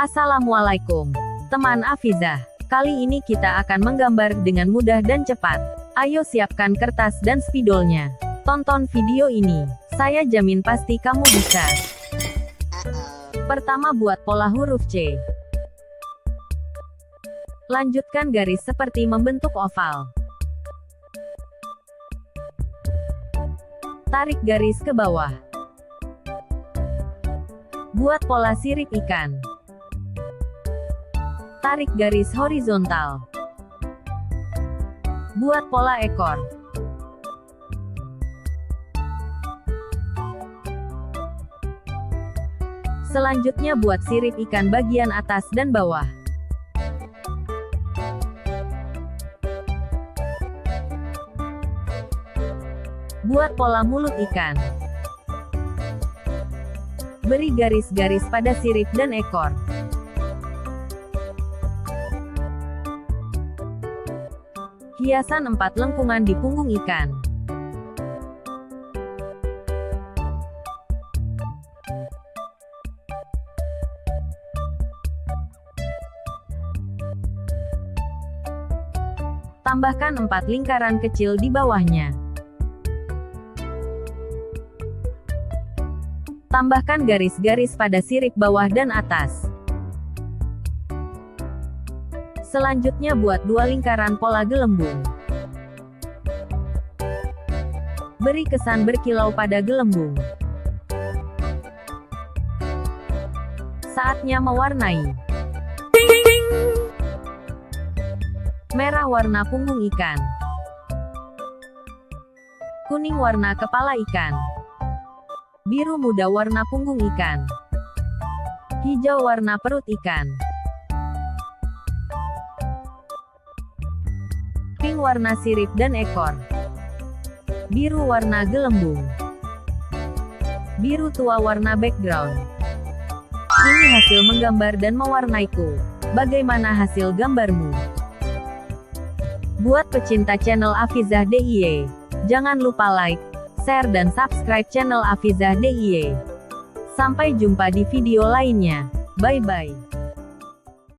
Assalamualaikum, teman Afizah. Kali ini kita akan menggambar dengan mudah dan cepat. Ayo siapkan kertas dan spidolnya. Tonton video ini. Saya jamin pasti kamu bisa. Pertama, buat pola huruf C. Lanjutkan garis seperti membentuk oval. Tarik garis ke bawah. Buat pola sirip ikan. Tarik garis horizontal. Buat pola ekor. Selanjutnya buat sirip ikan bagian atas dan bawah. Buat pola mulut ikan. Beri garis-garis pada sirip dan ekor. Hiasan 4 lengkungan di punggung ikan. Tambahkan 4 lingkaran kecil di bawahnya. Tambahkan garis-garis pada sirip bawah dan atas. Selanjutnya buat 2 lingkaran pola gelembung. Beri kesan berkilau pada gelembung. Saatnya mewarnai. Merah warna punggung ikan. Kuning warna kepala ikan. Biru muda warna punggung ikan. Hijau warna perut ikan. Pink warna sirip dan ekor. Biru warna gelembung. Biru tua warna background. Ini hasil menggambar dan mewarnaiku. Bagaimana hasil gambarmu? Buat pecinta channel Afizah DIY, jangan lupa like, share dan subscribe channel Afizah DIY. Sampai jumpa di video lainnya. Bye-bye.